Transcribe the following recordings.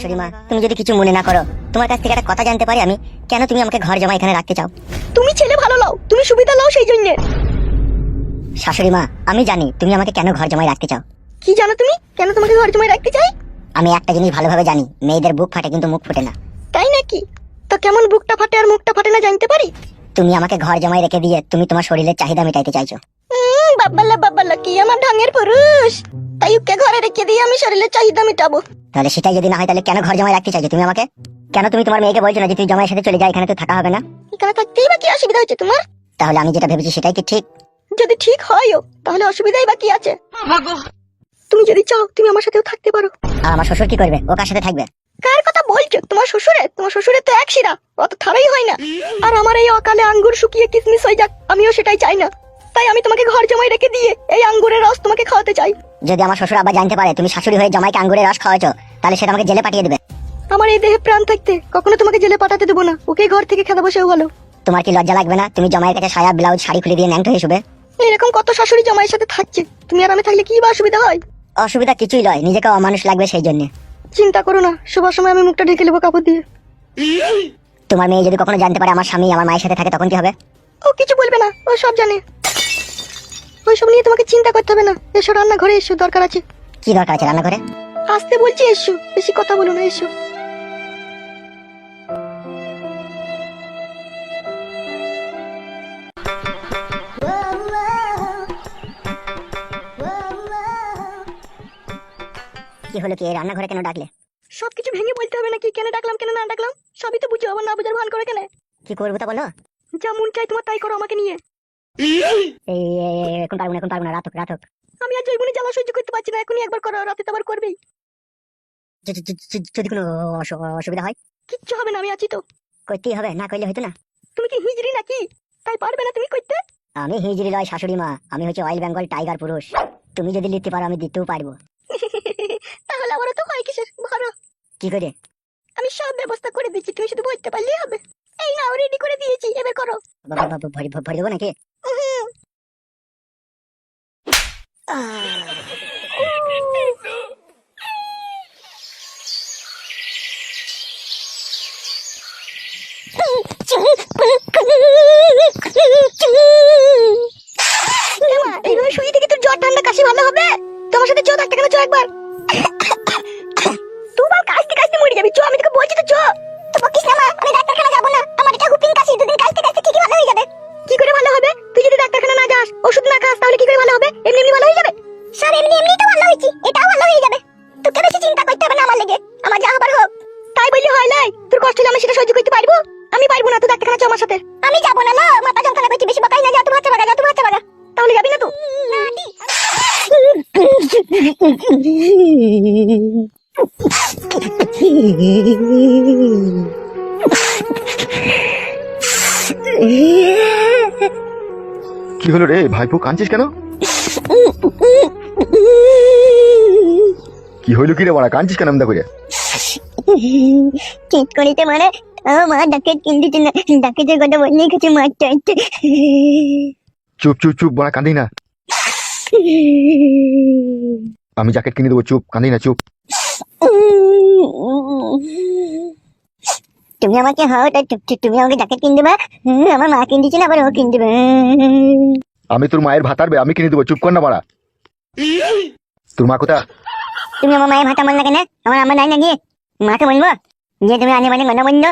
শাশুড়ি মা, তুমি যদি কিছু মনে না করো, তোমার কাছ থেকে একটা কথা জানতে পারি আমি? কেন তুমি আমাকে ঘর জামাই এখানে রাখতে চাও? তুমি ছেলে ভালো লাও, তুমি সুবিধা লাও সেই জন্য। শাশুড়ি মা, আমি জানি তুমি আমাকে কেন ঘর জামাই রাখতে চাও। কি জানো তুমি কেন তোমাকে ঘর জমায় রাখতে চাই? আমি একটা জিনিস ভালোভাবে জানি, মেয়েদের বুক ফাটে কিন্তু মুখ ফোটে না। তাই নাকি? তো কেমন বুকটা ফাটে আর মুখটা ফাটে না জানতে পারি? তুমি আমাকে ঘর জামাই রেখে দিয়ে তুমি তোমার শরীরের চাহিদা মেটাইতে চাইছো। বাব্বাল্লা কি আমার ঢঙের পুরুষ! তাই ওকে ঘরে রেখে দিয়ে আমি শরীরের চাহিদা মেটাবো? তাহলে সেটাই যদি না হয়, তাহলে কেন ঘর জামাই রাখতে চাইছো তুমি আমাকে? কেন তুমি তোমার মেয়েকে বলছো না যে তুই জামাইয়ের সাথে চলে যা, এখানে তো থাকা হবে না? এখানে থাকতেই বা কি অসুবিধা হচ্ছে তোমার? তাহলে আমি যেটা ভেবেছি সেটাই কি ঠিক? যদি ঠিক হয়ও তাহলে অসুবিধাই বা কি আছে? তুমি যদি চাও তুমি আমার সাথেও থাকতে পারো। আর আমার শ্বশুর কি করবে? ও কার সাথে থাকবে? কার কথা বলছো? তোমার শ্বশুরের? তোমার শ্বশুরের তো এক শিরা, অত থারাই হয় না। আর আমার এই অকালে আঙ্গুর শুকিয়ে কিসমিস হয়ে যাক, আমিও সেটাই চাই না। তাই আমি তোমাকে ঘর জমায় রেখে দিয়ে এই আঙ্গুরের রস তোমাকে খাওয়াতে চাই। যদি আমার শ্বশুর আবার জানতে পারে তুমি শাশুড়ি হয়ে জামাইকে আঙ্গুরের রস খাওয়াছো, তাহলে সেটা আমাকে জেলে পাঠিয়ে দেবে। আমার এই দেহে প্রাণ থাকতে কখনো তোমাকে জেলে পাঠাতে দেবো না, ওকে ঘর থেকে খেতে বসেও ভালো। তোমার কি লজ্জা লাগবে না? তুমি জামাইয়ের কাছে সায়া ব্লাউজ শাড়ি খুলে দিয়ে ন্যাংটো হিসেবে। এরকম কত শাশুড়ি জামাইয়ের সাথে থাকছে, তুমি আর আমি থাকলে কি বা অসুবিধা হয়? অসুবিধা কিছুই নয়, নিজেকে অমানুষ লাগবে সেই জন্য। চিন্তা করো না, সবার সময় আমি মুখটা ঢেকে নেবো কাপড় দিয়ে। তোমার মেয়ে যদি কখনো জানতে পারে আমার স্বামী আমার মায়ের সাথে থাকে, তখন কি হবে? ও কিছু বলবে না, ও সব জানে। ওইসব নিয়ে তোমাকে চিন্তা করতে হবে না। এসো রান্নাঘরে এসো, দরকার আছে। কি দরকার আছে রান্নাঘরে? আসতে বলছি এসো, বেশি কথা বলো না, এসো। কি হলো কি, এই রান্নাঘরে কেন ডাকলে? সবকিছু ভেঙে বলতে হবে নাকি? কেন ডাকলাম কেন না ডাকলাম সবই তো বুঝো, আবার না বুঝার ভান করে কেন? কি করবো তা বলো। যা মন চাই তোমার তাই করো আমাকে নিয়ে। এখন পারবো না, এখন পারবো না, রাত হোক রাত হোক। আমি আর জৈবনে জ্বালা সহ্য করতে পারছি না, এখনই একবার করো, রাতে তো আবার করবেই। যদি কোনো অসুবিধা হয়? কিচ্ছু হবে না, আমি আছি তো। করতেই হবে, না করলে হয়তো না। তুমি কি হিজড়ি নাকি? তাই পারবে না তুমি করতে? আমি হিজড়ি লয় শাশুড়ি মা, আমি হচ্ছে অয়েল বেঙ্গল টাইগার পুরুষ। তুমি যদি নিতে পারো আমি দিতেও পারবো। তাহলে আমারও তো হয় কিসের ভরো। কি করে? আমি সব ব্যবস্থা করে দিচ্ছি, তুমি শুধু বলতে পারলেই হবে। এই নাও রেডি করে দিয়েছি, এবার করো। ভরে দেবো নাকি? উহুম। এইভাবে শুয়ে থেকে তোর জ্বর ঠান্ডা কাশি ভালো হবে? তোমার সাথে চো, ডাক্তার চো একবার। তোমার কাশতে কাশতে মরে যাবি, চো, আমি তোকে বলছি তো চো। তো বকিস না মা, আমি ডাক্তারখানা যাব না, আমার এটা হুপিং কাশি, দুদিন কাশতে কাশতে ঠিকই ভালো হয়ে যাবে। কি করে ভালো হবে? তুই যদি ডাক্তারখানা না যাস, ওষুধ না খাস, তাহলে কি করে ভালো হবে? এমনি এমনি ভালো হয়ে যাবে? স্যার এমনি এমনি তো ভালো হয়েছি, এটাও ভালো হয়ে যাবে। তোকে বেশি চিন্তা করতে হবে না আমার লেগে, আমার যা হবার হোক। তাই বললি হয় নাই? তোর কষ্ট হলে আমি সেটা সহ্য করতে পারবো? আমি পারবো না, তুই ডাক্তারখানা চো আমার সাথে। আমি যাবো না, না মাথা যন্ত্রণা করছি, বেশি বকাই না, যা তুমি হাতে বাগা, যা তুমি হাতে বাগা। তাহলে যাবি না তুই? না দি। কি হলো রে ভাইপো, কাঁদছিস কেন? কি হইলো কি রে বাড়া, কাঁদছিস কেন আমদা করে? ঠিক করিতে মানে মা ডাকে কিনতে না, ডাকে কথা বললেই কিছু মারতে হচ্ছে। চুপ চুপ চুপ বাড়া, কাঁদি না। আমি জ্যাকেট কিনে দেবো, চুপ, কাঁদি না, চুপ। তুমি আমাকে হাও, তাই তুমি আমাকে জ্যাকেট কিনে দেবে? আমার মা কিনে দিচ্ছে না, আবার ও কিনে দেবে। আমি তোর মায়ের ভাত আরবে, আমি কিনে দেবো, চুপ কর না বাড়া। তোর মা কোথা? তুমি আমার মায়ের ভাতা বল না কেন? আমার আমার নাই নাকি? মাকে বলবো যে তুমি আনে মানে গন্ডা বন্ধ?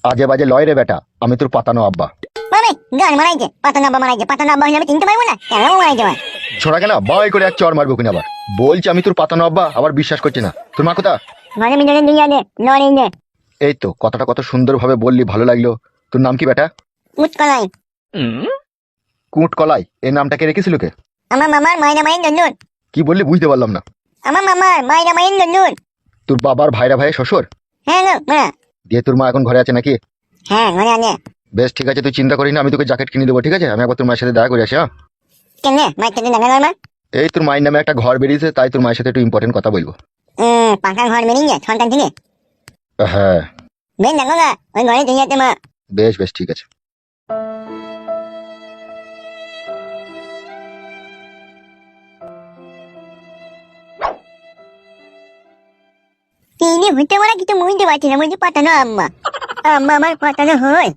আজে বাজে লয় রে বেটা, আমি তোর পাতানো আব্বা। মানে গান মারাইছে, পাতানো আব্বা মারাইছে, পাতানো আব্বা হলে আমি চিনতে পারবো না? কেন মারাইছে আমার? ছোড়া কেন বাই করে এক চর মারবো কিনা আবার? বলছি আমি তোর পাতানো আব্বা, আবার বিশ্বাস করছি না। তোর মা কোথা? মানে মিজনের দুই আনে লড়ে নে। এই তো কথাটা কত সুন্দর ভাবে বললি, ভালো লাগলো। তোর নাম কি বেটা? উৎকলাই। কুট কলাই, এই নামটা কে রেখেছিল কে? আমার মামার মাইনা মাইন নন্দুন। কি বললি বুঝতে পারলাম না। আমার মামার মাইনা মাইন নন্দুন। তোর বাবার ভাইরা ভাই শ্বশুর? হ্যাঁ গো মা। দিয়ে তোর মা এখন ঘরে আছে নাকি? হ্যাঁ ঘরে আনে। বেশ ঠিক আছে, তুই চিন্তা করিস না, আমি তোকে জ্যাকেট কিনে দেবো, ঠিক আছে? আমি একবার তোর মায়ের সাথে দেখা করে আসি। হ্যাঁ কেন মাইক কেটে দেখা গেল মা? এই তোর মায়ের নামে একটা ঘর বেরিয়েছে, তাই তোর মায়ের সাথে একটু ইম্পর্টেন্ট কথা বলবো। পাকা ঘর বেরিয়ে সন্তান থেকে হ্যাঁ বেন দেখো গা, ওই ঘরে দিয়ে যাচ্ছে মা। বেশ বেশ ঠিক আছে। কি রে কি হইতে মারা কিছু মুইতে পারছি না, মুই পাঠানো আম্মা। আম্মা আমার পাঠানো হয়।